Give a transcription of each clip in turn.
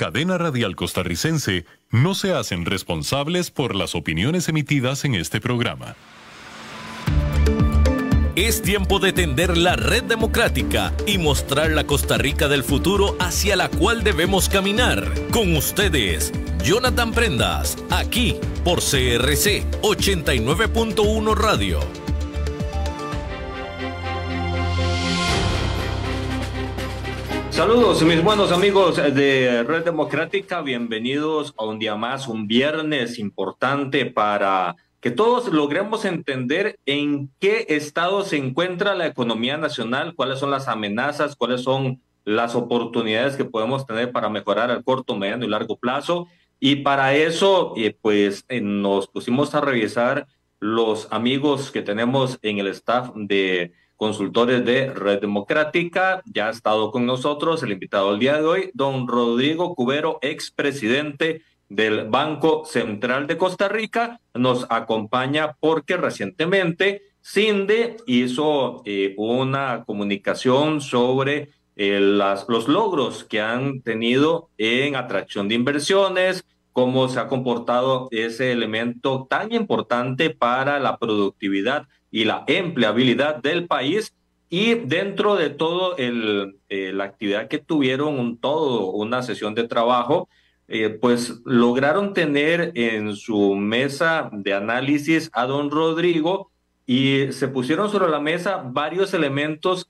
Cadena Radial Costarricense no se hacen responsables por las opiniones emitidas en este programa. Es tiempo de tender la red democrática y mostrar la Costa Rica del futuro hacia la cual debemos caminar. Con ustedes, Jonathan Prendas, aquí por CRC 89.1 Radio. Saludos mis buenos amigos de Red Democrática, bienvenidos a un día más, un viernes importante para que todos logremos entender en qué estado se encuentra la economía nacional, cuáles son las amenazas, cuáles son las oportunidades que podemos tener para mejorar a corto, mediano y largo plazo. Y para eso, nos pusimos a revisar los amigos que tenemos en el staff de consultores de Red Democrática. Ya ha estado con nosotros el invitado del día de hoy, don Rodrigo Cubero, expresidente del Banco Central de Costa Rica. Nos acompaña porque recientemente CINDE hizo una comunicación sobre los logros que han tenido en atracción de inversiones, cómo se ha comportado ese elemento tan importante para la productividad y la empleabilidad del país. Y dentro de todo la actividad que tuvieron, una sesión de trabajo, pues lograron tener en su mesa de análisis a don Rodrigo y se pusieron sobre la mesa varios elementos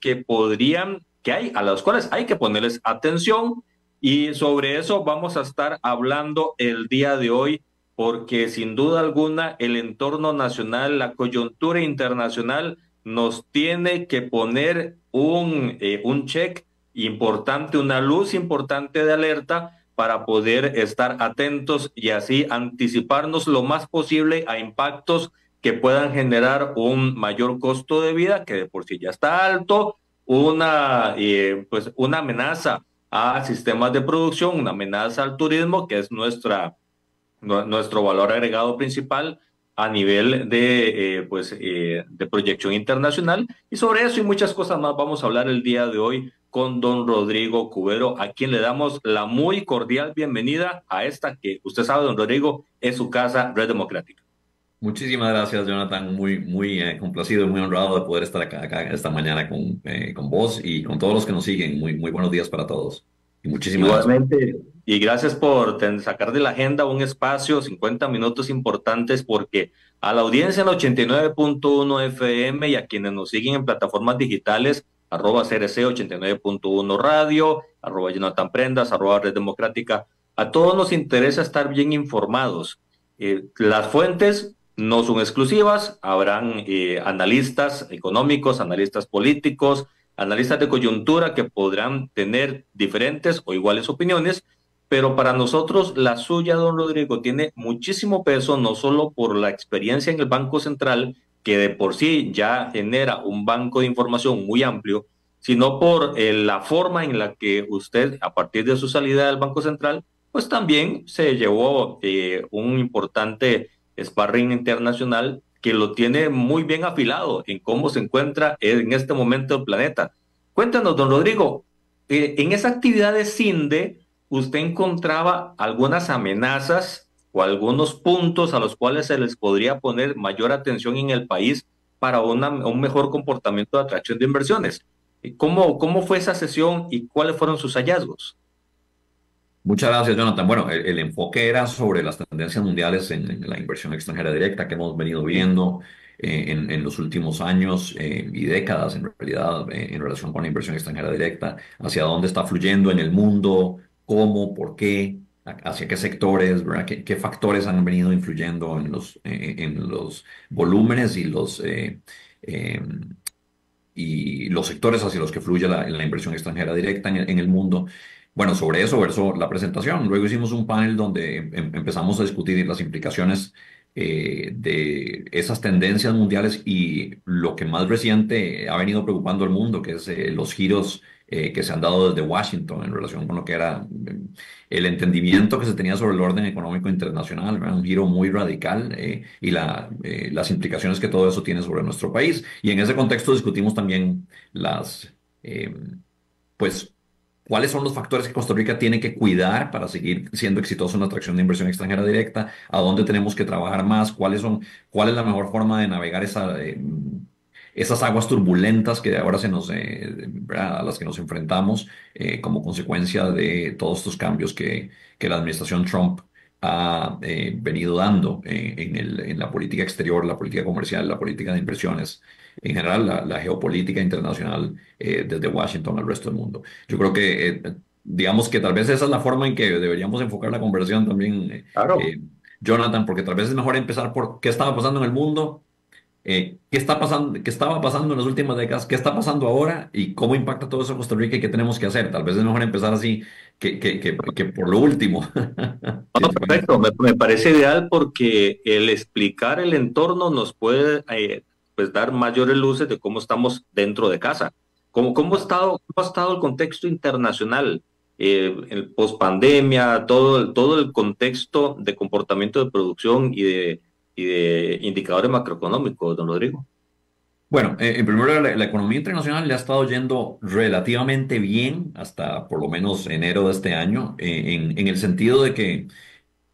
a los cuales hay que ponerles atención, y sobre eso vamos a estar hablando el día de hoy, porque sin duda alguna el entorno nacional, la coyuntura internacional nos tiene que poner un check importante, una luz importante de alerta para poder estar atentos y así anticiparnos lo más posible a impactos que puedan generar un mayor costo de vida, que de por sí ya está alto, una amenaza a sistemas de producción, una amenaza al turismo, que es nuestro valor agregado principal a nivel de proyección internacional. Y sobre eso y muchas cosas más vamos a hablar el día de hoy con don Rodrigo Cubero, a quien le damos la muy cordial bienvenida a esta que usted sabe, don Rodrigo, es su casa, Red Democrática. Muchísimas gracias, Jonathan. Muy complacido y muy honrado de poder estar acá esta mañana con vos y con todos los que nos siguen. Muy buenos días para todos. Y muchísimas Igualmente, gracias. y gracias por sacar de la agenda un espacio, 50 minutos importantes, porque a la audiencia en 89.1 FM y a quienes nos siguen en plataformas digitales, @CRC 89.1 Radio, @Jonathan Prendas, @Red Democrática, a todos nos interesa estar bien informados. Las fuentes no son exclusivas, habrán analistas económicos, analistas políticos, analistas de coyuntura que podrán tener diferentes o iguales opiniones, pero para nosotros la suya, don Rodrigo, tiene muchísimo peso, no solo por la experiencia en el Banco Central, que de por sí ya genera un banco de información muy amplio, sino por la forma en la que usted, a partir de su salida del Banco Central, pues también se llevó un importante sparring internacional que lo tiene muy bien afilado en cómo se encuentra en este momento el planeta. Cuéntanos, don Rodrigo, en esa actividad de CINDE, ¿usted encontraba algunas amenazas o algunos puntos a los cuales se les podría poner mayor atención en el país para un mejor comportamiento de atracción de inversiones? ¿Cómo fue esa sesión y cuáles fueron sus hallazgos? Muchas gracias, Jonathan. Bueno, el enfoque era sobre las tendencias mundiales en la inversión extranjera directa que hemos venido viendo en los últimos años y décadas, en realidad, en relación con la inversión extranjera directa, hacia dónde está fluyendo en el mundo, cómo, por qué, hacia qué sectores, ¿verdad? ¿Qué factores han venido influyendo en los volúmenes eh, y los sectores hacia los que fluye la inversión extranjera directa en el mundo? Bueno, sobre eso versó la presentación. Luego hicimos un panel donde empezamos a discutir las implicaciones de esas tendencias mundiales y lo que más reciente ha venido preocupando al mundo, que es los giros que se han dado desde Washington en relación con lo que era el entendimiento que se tenía sobre el orden económico internacional, ¿verdad? Un giro muy radical y las implicaciones que todo eso tiene sobre nuestro país. Y en ese contexto discutimos también las, pues, cuáles son los factores que Costa Rica tiene que cuidar para seguir siendo exitoso en la atracción de inversión extranjera directa, a dónde tenemos que trabajar más, cuál es la mejor forma de navegar esas aguas turbulentas que ahora ¿verdad? A las que nos enfrentamos como consecuencia de todos estos cambios que la administración Trump ha venido dando en la política exterior, la política comercial, la política de inversiones, en general la geopolítica internacional desde Washington al resto del mundo. Yo creo que, digamos que tal vez esa es la forma en que deberíamos enfocar la conversación también, Claro. Jonathan, porque tal vez es mejor empezar por qué estaba pasando en el mundo, qué está pasando, qué estaba pasando en las últimas décadas, qué está pasando ahora y cómo impacta todo eso en Costa Rica y qué tenemos que hacer. Tal vez es mejor empezar así que por lo último. ¿Qué No, te parece? perfecto, me parece ideal porque el explicar el entorno nos puede pues dar mayores luces de cómo estamos dentro de casa. ¿Cómo ha estado el contexto internacional, el post-pandemia, todo el contexto de comportamiento de producción y de indicadores macroeconómicos, don Rodrigo? Bueno, en primer lugar, la economía internacional le ha estado yendo relativamente bien hasta por lo menos enero de este año, en el sentido de que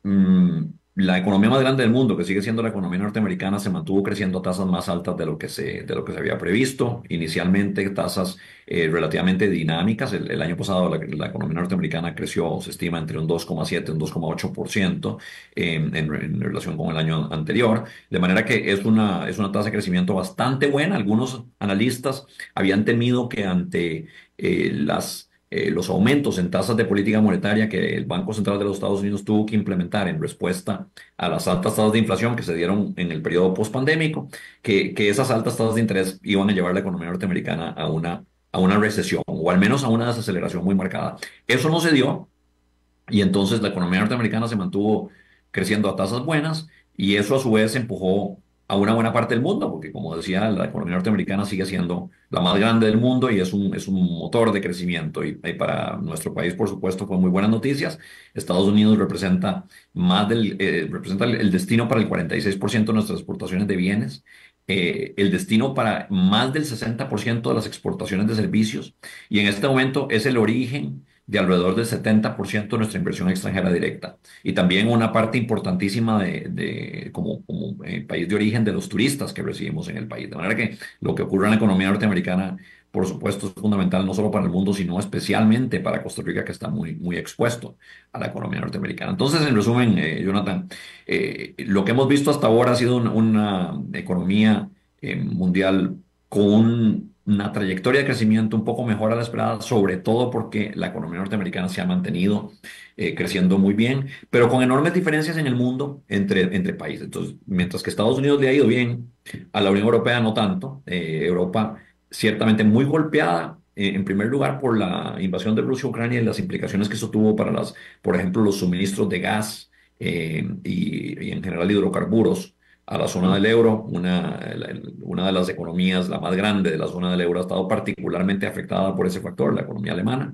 mm, la economía más grande del mundo, que sigue siendo la economía norteamericana, se mantuvo creciendo a tasas más altas de lo que se había previsto. Inicialmente, tasas relativamente dinámicas. El año pasado, la economía norteamericana creció, se estima, entre un 2,7 y un 2,8% en relación con el año anterior. De manera que es una tasa de crecimiento bastante buena. Algunos analistas habían temido que ante los aumentos en tasas de política monetaria que el Banco Central de los Estados Unidos tuvo que implementar en respuesta a las altas tasas de inflación que se dieron en el periodo postpandémico, que esas altas tasas de interés iban a llevar a la economía norteamericana a una recesión o al menos a una desaceleración muy marcada. Eso no se dio. Y entonces la economía norteamericana se mantuvo creciendo a tasas buenas y eso a su vez empujó a una buena parte del mundo, porque como decía, la economía norteamericana sigue siendo la más grande del mundo y es un motor de crecimiento. Y para nuestro país, por supuesto, fue muy buenas noticias. Estados Unidos representa el destino para el 46% de nuestras exportaciones de bienes, el destino para más del 60% de las exportaciones de servicios y en este momento es el origen de alrededor del 70% de nuestra inversión extranjera directa y también una parte importantísima como país de origen de los turistas que recibimos en el país. De manera que lo que ocurre en la economía norteamericana, por supuesto, es fundamental no solo para el mundo, sino especialmente para Costa Rica, que está muy, muy expuesto a la economía norteamericana. Entonces, en resumen, Jonathan, lo que hemos visto hasta ahora ha sido una economía mundial con una trayectoria de crecimiento un poco mejor a la esperada, sobre todo porque la economía norteamericana se ha mantenido creciendo muy bien, pero con enormes diferencias en el mundo entre países. Entonces, mientras que Estados Unidos le ha ido bien, a la Unión Europea no tanto. Europa ciertamente muy golpeada. En primer lugar, por la invasión de Rusia a Ucrania y las implicaciones que eso tuvo para por ejemplo, los suministros de gas y en general hidrocarburos a la zona del euro. Una de las economías, la más grande de la zona del euro, ha estado particularmente afectada por ese factor, la economía alemana.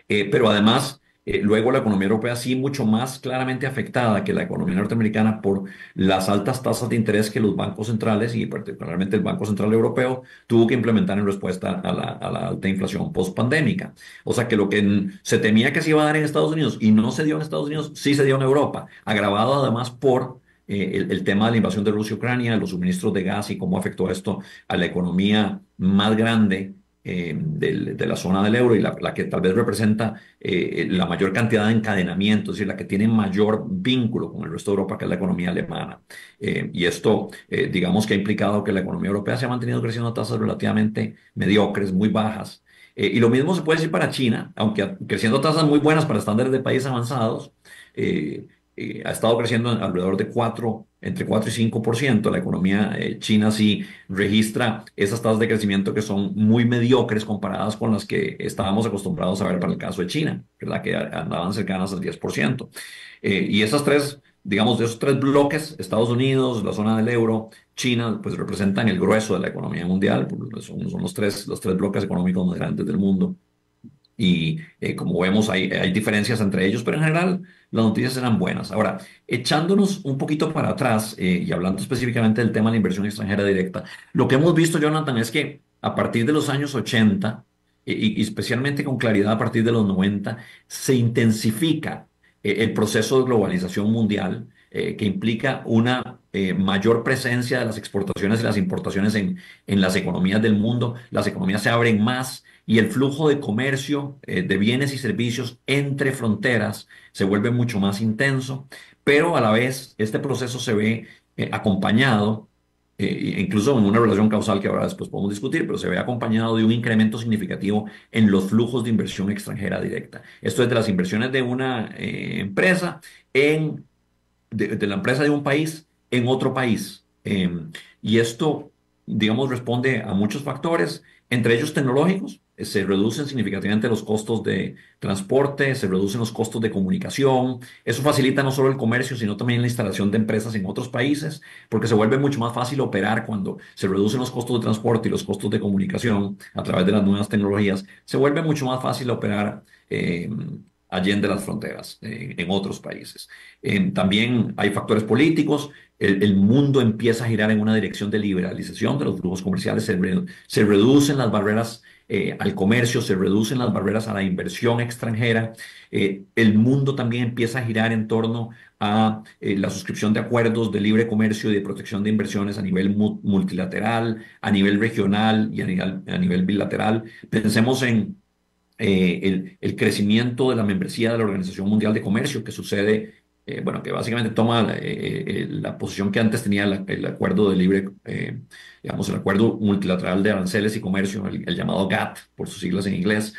Pero además, luego la economía europea sí mucho más claramente afectada que la economía norteamericana por las altas tasas de interés que los bancos centrales y particularmente el Banco Central Europeo tuvo que implementar en respuesta a la alta inflación post-pandémica. O sea que lo que se temía que se iba a dar en Estados Unidos y no se dio en Estados Unidos, sí se dio en Europa, agravado además por el tema de la invasión de Rusia a Ucrania, los suministros de gas y cómo afectó esto a la economía más grande de la zona del euro y la que tal vez representa la mayor cantidad de encadenamiento, es decir, la que tiene mayor vínculo con el resto de Europa, que es la economía alemana. Y esto, digamos que ha implicado que la economía europea se ha mantenido creciendo a tasas relativamente mediocres, muy bajas. Y lo mismo se puede decir para China, aunque creciendo a tasas muy buenas para estándares de países avanzados. Ha estado creciendo alrededor de entre 4 y 5%. La economía china sí registra esas tasas de crecimiento que son muy mediocres comparadas con las que estábamos acostumbrados a ver para el caso de China, ¿verdad? Que andaban cercanas al 10%. Y digamos, de esos tres bloques, Estados Unidos, la zona del euro, China, pues representan el grueso de la economía mundial, pues, son los tres bloques económicos más grandes del mundo. Y como vemos, hay diferencias entre ellos, pero en general las noticias eran buenas. Ahora, echándonos un poquito para atrás y hablando específicamente del tema de la inversión extranjera directa, lo que hemos visto, Jonathan, es que a partir de los años 80, y especialmente con claridad a partir de los 90, se intensifica el proceso de globalización mundial, que implica una mayor presencia de las exportaciones y las importaciones en las economías del mundo. Las economías se abren más y el flujo de comercio de bienes y servicios entre fronteras se vuelve mucho más intenso, pero a la vez este proceso se ve acompañado, incluso en una relación causal que ahora después podemos discutir, pero se ve acompañado de un incremento significativo en los flujos de inversión extranjera directa. Esto es de las inversiones de una empresa de la empresa de un país en otro país. Y esto, digamos, responde a muchos factores, entre ellos tecnológicos. Se reducen significativamente los costos de transporte, se reducen los costos de comunicación. Eso facilita no solo el comercio, sino también la instalación de empresas en otros países, porque se vuelve mucho más fácil operar cuando se reducen los costos de transporte y los costos de comunicación a través de las nuevas tecnologías. Se vuelve mucho más fácil operar allende las fronteras en otros países. También hay factores políticos. El mundo empieza a girar en una dirección de liberalización de los flujos comerciales. Se reducen las barreras al comercio, se reducen las barreras a la inversión extranjera. El mundo también empieza a girar en torno a la suscripción de acuerdos de libre comercio y de protección de inversiones a nivel multilateral, a nivel regional y a nivel bilateral. Pensemos en el crecimiento de la membresía de la Organización Mundial de Comercio, que sucede, bueno, que básicamente toma la posición que antes tenía el acuerdo de libre, digamos, el acuerdo multilateral de aranceles y comercio, el llamado GATT, por sus siglas en inglés.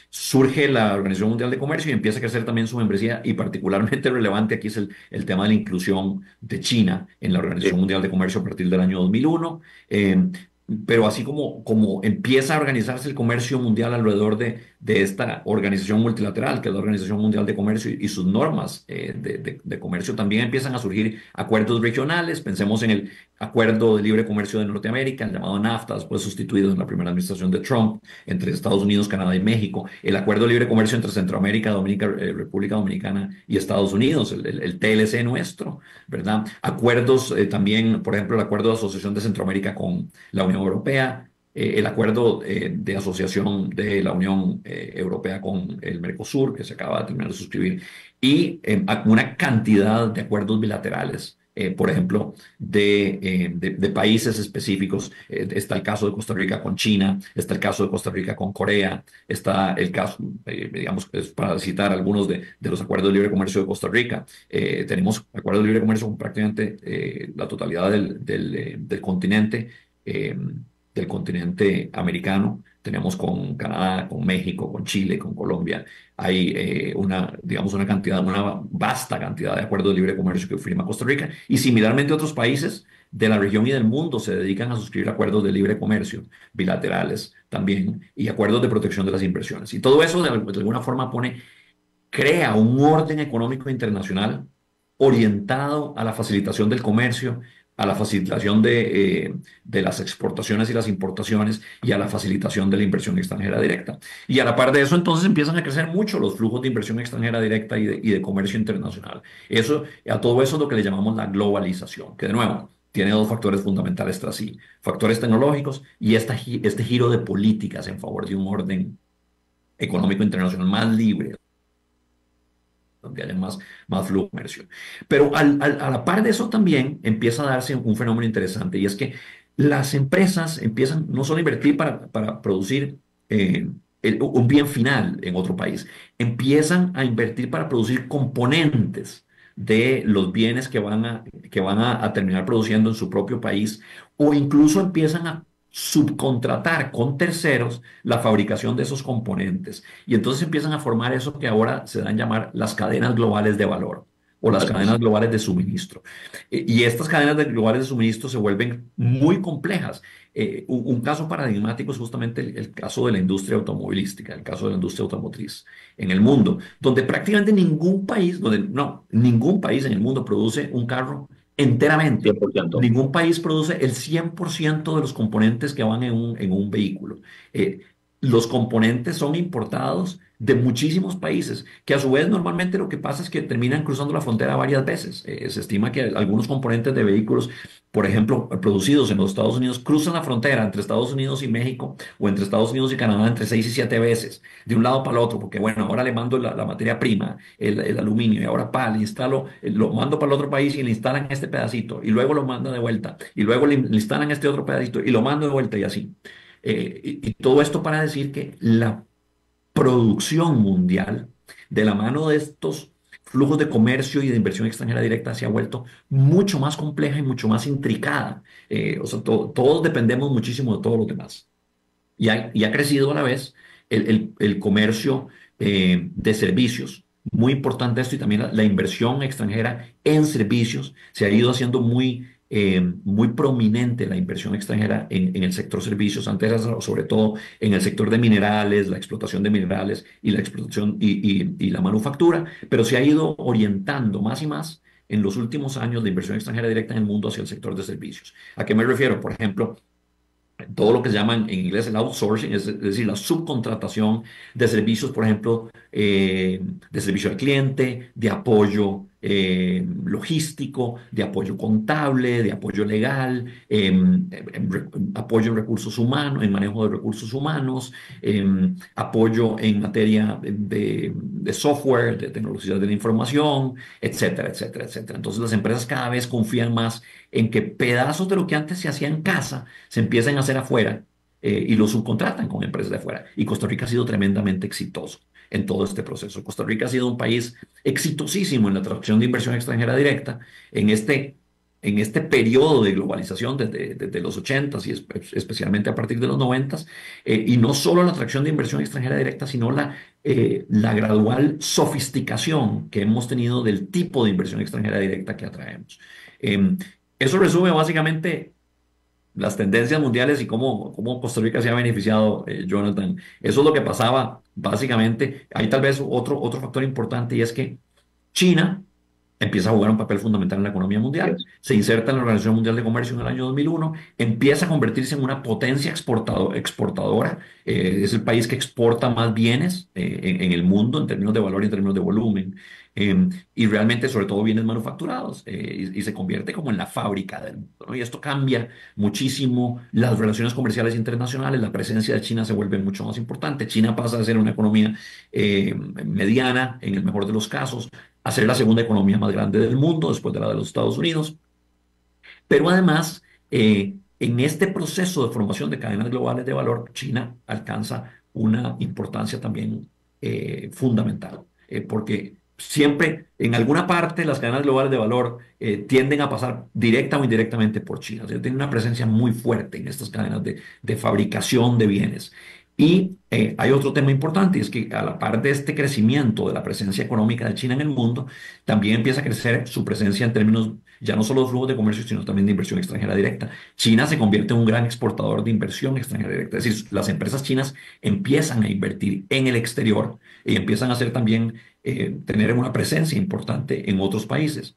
Surge la Organización Mundial de Comercio y empieza a crecer también su membresía, y particularmente relevante aquí es el tema de la inclusión de China en la Organización Mundial de Comercio a partir del año 2001. Pero así como empieza a organizarse el comercio mundial alrededor de esta organización multilateral, que es la Organización Mundial de Comercio, y sus normas de comercio, también empiezan a surgir acuerdos regionales. Pensemos en el Acuerdo de Libre Comercio de Norteamérica, el llamado NAFTA, después sustituido en la primera administración de Trump, entre Estados Unidos, Canadá y México. El Acuerdo de Libre Comercio entre Centroamérica, República Dominicana y Estados Unidos, el TLC nuestro, ¿verdad? Acuerdos también, por ejemplo, el Acuerdo de Asociación de Centroamérica con la Unión Europea, el acuerdo de asociación de la Unión Europea con el Mercosur, que se acaba de terminar de suscribir, y una cantidad de acuerdos bilaterales, por ejemplo, de países específicos. Está el caso de Costa Rica con China, está el caso de Costa Rica con Corea, está el caso, digamos, es para citar algunos de los acuerdos de libre comercio de Costa Rica. Tenemos acuerdos de libre comercio con prácticamente la totalidad del continente. Del continente americano. Tenemos con Canadá, con México, con Chile, con Colombia. Hay digamos, una vasta cantidad de acuerdos de libre comercio que firma Costa Rica, y similarmente otros países de la región y del mundo se dedican a suscribir acuerdos de libre comercio bilaterales también, y acuerdos de protección de las inversiones. Y todo eso de alguna forma crea un orden económico internacional orientado a la facilitación del comercio, a la facilitación de las exportaciones y las importaciones, y a la facilitación de la inversión extranjera directa. Y a la par de eso, entonces empiezan a crecer mucho los flujos de inversión extranjera directa y de comercio internacional. A todo eso es lo que le llamamos la globalización, que de nuevo tiene dos factores fundamentales tras sí: factores tecnológicos y este giro de políticas en favor de un orden económico internacional más libre, donde haya más flujo de comercio. Pero a la par de eso también empieza a darse un fenómeno interesante, y es que las empresas empiezan no solo a invertir para producir un bien final en otro país, empiezan a invertir para producir componentes de los bienes que van a terminar produciendo en su propio país, o incluso empiezan a subcontratar con terceros la fabricación de esos componentes. Y entonces empiezan a formar eso que ahora se dan a llamar las cadenas globales de valor, o las cadenas globales de suministro. Y estas cadenas globales de suministro se vuelven muy complejas. Un caso paradigmático es justamente el caso de la industria automovilística, el caso de la industria automotriz en el mundo, donde prácticamente ningún país en el mundo produce un carro enteramente. 100%. Ningún país produce el 100% de los componentes que van en un vehículo. Los componentes son importados de muchísimos países, que a su vez normalmente lo que pasa es que terminan cruzando la frontera varias veces. Se estima que algunos componentes de vehículos, por ejemplo, producidos en los Estados Unidos, cruzan la frontera entre Estados Unidos y México o entre Estados Unidos y Canadá entre 6 y 7 veces, de un lado para el otro, porque bueno, ahora le mando la materia prima, el aluminio, y ahora le instalo, lo mando para el otro país y le instalan este pedacito, y luego lo manda de vuelta, y luego le instalan este otro pedacito y lo mando de vuelta y así. Y todo esto para decir que la producción mundial, de la mano de estos flujos de comercio y de inversión extranjera directa, se ha vuelto mucho más compleja y mucho más intricada. O sea, todos dependemos muchísimo de todos los demás. Y ha crecido a la vez el comercio de servicios. Muy importante esto, y también la inversión extranjera en servicios. Se ha ido haciendo muy prominente la inversión extranjera en el sector servicios. Antes era sobre todo en el sector de minerales, la explotación de minerales y la explotación y la manufactura, pero se ha ido orientando más y más en los últimos años la inversión extranjera directa en el mundo hacia el sector de servicios. ¿A qué me refiero? Por ejemplo, todo lo que se llama en inglés el outsourcing, es decir, la subcontratación de servicios, por ejemplo, de servicio al cliente, de apoyo logístico, de apoyo contable, de apoyo legal, apoyo en recursos humanos, en manejo de recursos humanos, apoyo en materia de software, de tecnologías de la información, etcétera, etcétera, etcétera. Entonces las empresas cada vez confían más en que pedazos de lo que antes se hacía en casa se empiecen a hacer afuera, y lo subcontratan con empresas de afuera. Y Costa Rica ha sido tremendamente exitoso en todo este proceso. Costa Rica ha sido un país exitosísimo en la atracción de inversión extranjera directa en este periodo de globalización desde los 80 y especialmente a partir de los 90, y no solo la atracción de inversión extranjera directa, sino la gradual sofisticación que hemos tenido del tipo de inversión extranjera directa que atraemos. Eso resume básicamente las tendencias mundiales y cómo Costa Rica se ha beneficiado, Jonathan. Eso es lo que pasaba básicamente. Hay tal vez otro factor importante, y es que China empieza a jugar un papel fundamental en la economía mundial, se inserta en la Organización Mundial de Comercio en el año 2001, empieza a convertirse en una potencia exportadora, es el país que exporta más bienes en el mundo en términos de valor y en términos de volumen, y realmente sobre todo bienes manufacturados, y se convierte como en la fábrica del mundo, ¿no? Y esto cambia muchísimo las relaciones comerciales internacionales, la presencia de China se vuelve mucho más importante, China pasa a ser una economía mediana en el mejor de los casos, a ser la segunda economía más grande del mundo después de la de los Estados Unidos. Pero además, en este proceso de formación de cadenas globales de valor, China alcanza una importancia también fundamental, porque siempre en alguna parte las cadenas globales de valor tienden a pasar directa o indirectamente por China. O sea, tiene una presencia muy fuerte en estas cadenas de fabricación de bienes. Y hay otro tema importante, y es que a la par de este crecimiento de la presencia económica de China en el mundo, también empieza a crecer su presencia en términos ya no solo de flujos de comercio, sino también de inversión extranjera directa. China se convierte en un gran exportador de inversión extranjera directa, es decir, las empresas chinas empiezan a invertir en el exterior y empiezan a hacer también, tener una presencia importante en otros países.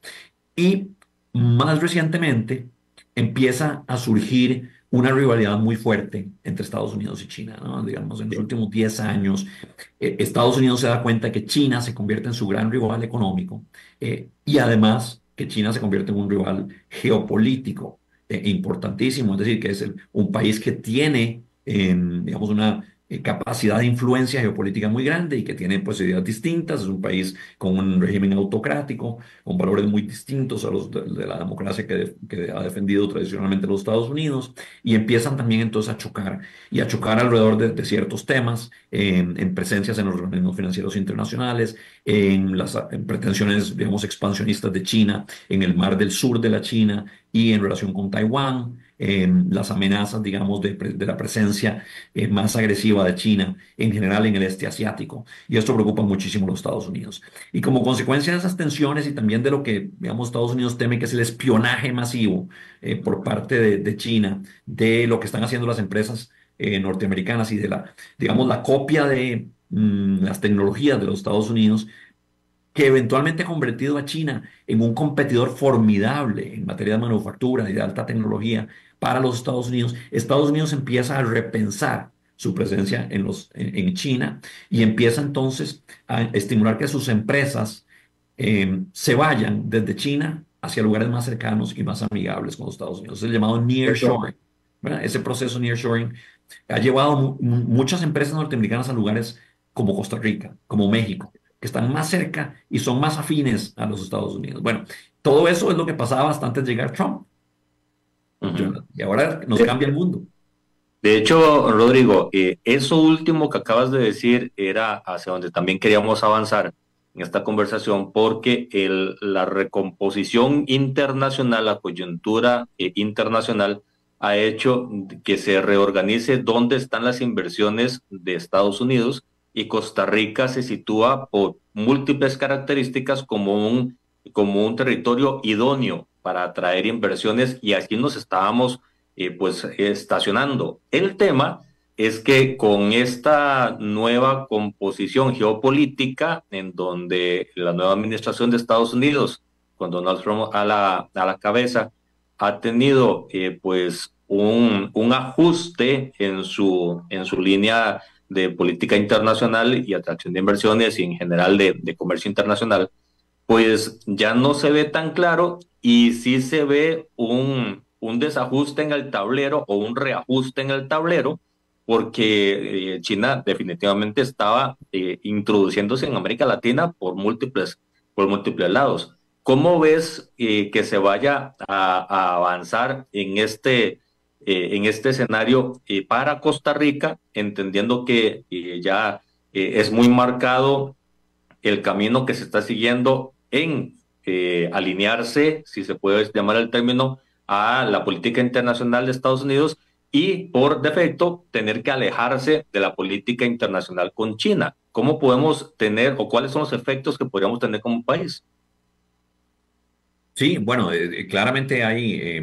Y más recientemente empieza a surgir una rivalidad muy fuerte entre Estados Unidos y China, ¿no? Digamos, en los últimos 10 años, Estados Unidos se da cuenta que China se convierte en su gran rival económico, y además que China se convierte en un rival geopolítico importantísimo, es decir, que es un país que tiene, digamos, una capacidad de influencia geopolítica muy grande y que tiene pues ideas distintas, es un país con un régimen autocrático, con valores muy distintos a los de la democracia que ha defendido tradicionalmente los Estados Unidos, y empiezan también entonces a chocar alrededor de ciertos temas, en presencias en los organismos financieros internacionales, en pretensiones, digamos, expansionistas de China en el mar del sur de la China y en relación con Taiwán, las amenazas, digamos, de la presencia más agresiva de China en general en el este asiático. Y esto preocupa muchísimo a los Estados Unidos. Y como consecuencia de esas tensiones y también de lo que, digamos, Estados Unidos teme, que es el espionaje masivo por parte de China, de lo que están haciendo las empresas norteamericanas y digamos, la copia de las tecnologías de los Estados Unidos, que eventualmente ha convertido a China en un competidor formidable en materia de manufactura y de alta tecnología para los Estados Unidos. Estados Unidos empieza a repensar su presencia en China y empieza entonces a estimular que sus empresas se vayan desde China hacia lugares más cercanos y más amigables con los Estados Unidos. Es el llamado Eso. nearshoring, ¿verdad? Ese proceso nearshoring ha llevado muchas empresas norteamericanas a lugares como Costa Rica, como México, que están más cerca y son más afines a los Estados Unidos. Bueno, todo eso es lo que pasaba hasta antes de llegar Trump, Ujú. Jonathan, y ahora nos De, cambia el mundo. de hecho, Rodrigo, eso último que acabas de decir era hacia donde también queríamos avanzar en esta conversación, porque la recomposición internacional, la coyuntura internacional, ha hecho que se reorganice dónde están las inversiones de Estados Unidos, y Costa Rica se sitúa por múltiples características como un territorio idóneo para atraer inversiones, y aquí nos estábamos pues estacionando. El tema es que con esta nueva composición geopolítica, en donde la nueva administración de Estados Unidos, con Donald Trump a la cabeza, ha tenido pues un ajuste en su línea de política internacional y atracción de inversiones y en general de comercio internacional, pues ya no se ve tan claro, y sí se ve un desajuste en el tablero o un reajuste en el tablero, porque China definitivamente estaba introduciéndose en América Latina por múltiples lados. ¿Cómo ves que se vaya a avanzar en este escenario para Costa Rica, entendiendo que ya es muy marcado el camino que se está siguiendo en alinearse, si se puede llamar el término, a la política internacional de Estados Unidos, y por defecto tener que alejarse de la política internacional con China? ¿Cómo podemos tener o cuáles son los efectos que podríamos tener como país? Sí, bueno, claramente hay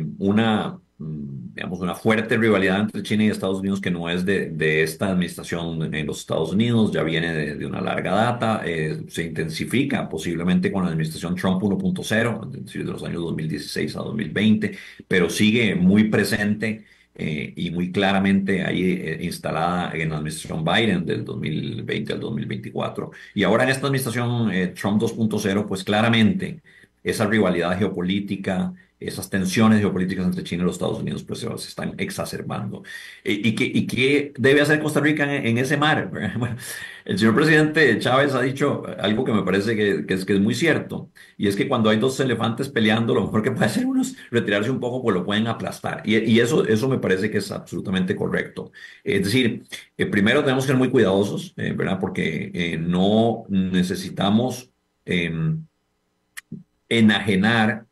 digamos, una fuerte rivalidad entre China y Estados Unidos que no es de esta administración en los Estados Unidos, ya viene de una larga data, se intensifica posiblemente con la administración Trump 1.0, es decir, de los años 2016 a 2020, pero sigue muy presente y muy claramente ahí instalada en la administración Biden del 2020 al 2024. Y ahora en esta administración Trump 2.0, pues claramente esa rivalidad geopolítica, esas tensiones geopolíticas entre China y los Estados Unidos, pues se están exacerbando. ¿Y qué debe hacer Costa Rica en ese mar? Bueno, el señor presidente Chávez ha dicho algo que me parece que es muy cierto, y es que cuando hay dos elefantes peleando, lo mejor que puede hacer uno es retirarse un poco, pues lo pueden aplastar. Y eso me parece que es absolutamente correcto. Es decir, primero tenemos que ser muy cuidadosos, ¿verdad? Porque no necesitamos enajenar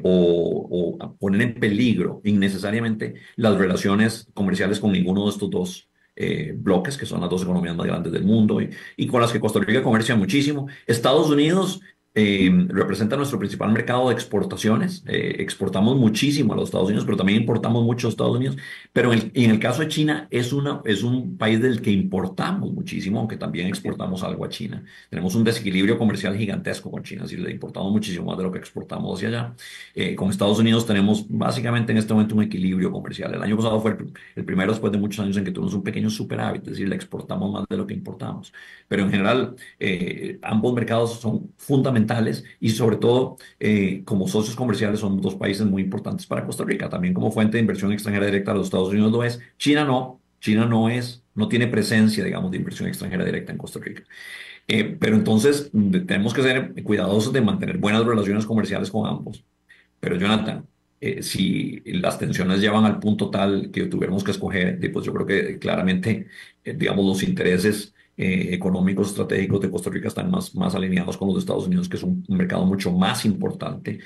o poner en peligro innecesariamente las relaciones comerciales con ninguno de estos dos bloques, que son las dos economías más grandes del mundo y con las que Costa Rica comercia muchísimo. Estados Unidos representa nuestro principal mercado de exportaciones. Exportamos muchísimo a los Estados Unidos, pero también importamos mucho a Estados Unidos. Pero en el caso de China, es un país del que importamos muchísimo, aunque también exportamos algo a China. Tenemos un desequilibrio comercial gigantesco con China, si le importamos muchísimo más de lo que exportamos hacia allá. Con Estados Unidos tenemos básicamente en este momento un equilibrio comercial. El año pasado fue el primero después de muchos años en que tuvimos un pequeño superávit, es decir, le exportamos más de lo que importamos. Pero en general, ambos mercados son fundamentales y sobre todo como socios comerciales son dos países muy importantes para Costa Rica. También como fuente de inversión extranjera directa, los Estados Unidos lo es. China no. China no tiene presencia, digamos, de inversión extranjera directa en Costa Rica. Pero entonces tenemos que ser cuidadosos de mantener buenas relaciones comerciales con ambos. Pero Jonathan, si las tensiones llevan al punto tal que tuviéramos que escoger, pues yo creo que claramente, digamos, los intereses económicos estratégicos de Costa Rica están más alineados con los de Estados Unidos, que es un mercado mucho más importante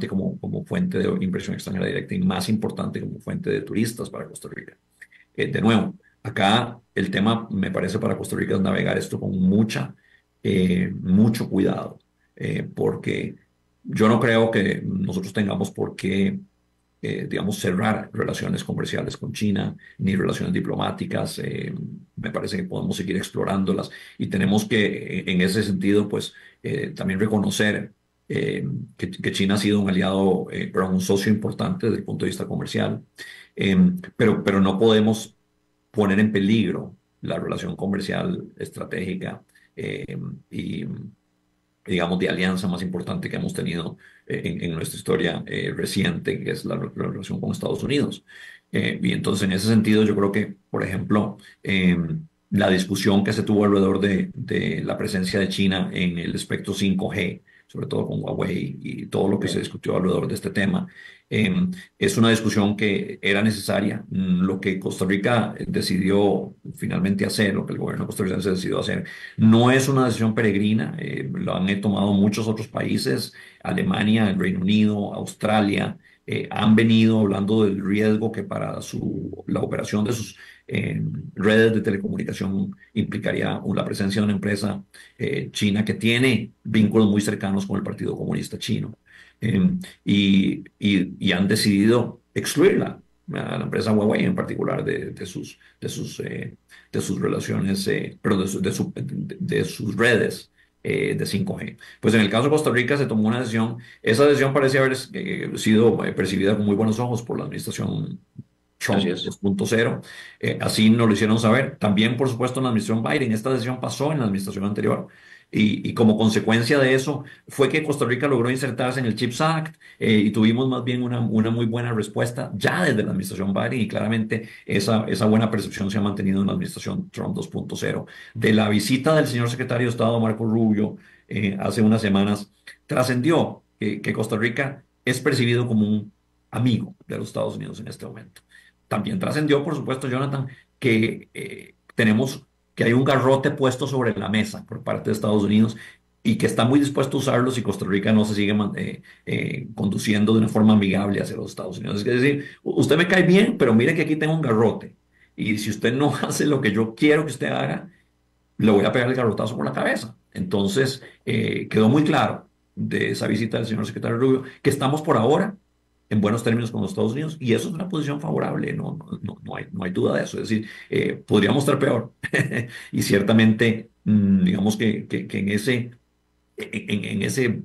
como fuente de inversión extranjera directa y más importante como fuente de turistas para Costa Rica. De nuevo, acá el tema, me parece, para Costa Rica es navegar esto con mucho cuidado, porque yo no creo que nosotros tengamos por qué, digamos, cerrar relaciones comerciales con China, ni relaciones diplomáticas. Me parece que podemos seguir explorándolas y tenemos que, en ese sentido, pues, también reconocer que China ha sido un aliado, pero un socio importante desde el punto de vista comercial. Pero no podemos poner en peligro la relación comercial estratégica y, digamos, de alianza más importante que hemos tenido en nuestra historia reciente, que es la relación con Estados Unidos. Y entonces, en ese sentido, yo creo que, por ejemplo, la discusión que se tuvo alrededor de la presencia de China en el espectro 5G, sobre todo con Huawei y todo lo que se discutió alrededor de este tema, es una discusión que era necesaria. Lo que Costa Rica decidió finalmente hacer, lo que el gobierno costarricense decidió hacer, no es una decisión peregrina. Lo han tomado muchos otros países: Alemania, el Reino Unido, Australia. Han venido hablando del riesgo que para la operación de sus redes de telecomunicación implicaría la presencia de una empresa china que tiene vínculos muy cercanos con el Partido Comunista Chino. Y han decidido excluirla, a la empresa Huawei en particular, de sus relaciones, perdón, de sus redes de 5G. Pues en el caso de Costa Rica se tomó una decisión. Esa decisión parece haber sido percibida con muy buenos ojos por la administración Trump Así es. 2.0. Así nos lo hicieron saber. También, por supuesto, en la administración Biden. Esta decisión pasó en la administración anterior. Y como consecuencia de eso fue que Costa Rica logró insertarse en el CHIPS Act, y tuvimos más bien una muy buena respuesta ya desde la administración Biden, y claramente esa buena percepción se ha mantenido en la administración Trump 2.0. De la visita del señor secretario de Estado Marco Rubio hace unas semanas, trascendió que Costa Rica es percibido como un amigo de los Estados Unidos en este momento. También trascendió, por supuesto, Jonathan, que que hay un garrote puesto sobre la mesa por parte de Estados Unidos y que está muy dispuesto a usarlo si Costa Rica no se sigue conduciendo de una forma amigable hacia los Estados Unidos. Es decir, usted me cae bien, pero mire que aquí tengo un garrote. Y si usted no hace lo que yo quiero que usted haga, le voy a pegar el garrotazo por la cabeza. Entonces, quedó muy claro de esa visita del señor secretario Rubio que estamos por ahora en buenos términos con los Estados Unidos, y eso es una posición favorable. No hay duda de eso. Es decir, podríamos estar peor. Y ciertamente, digamos que en ese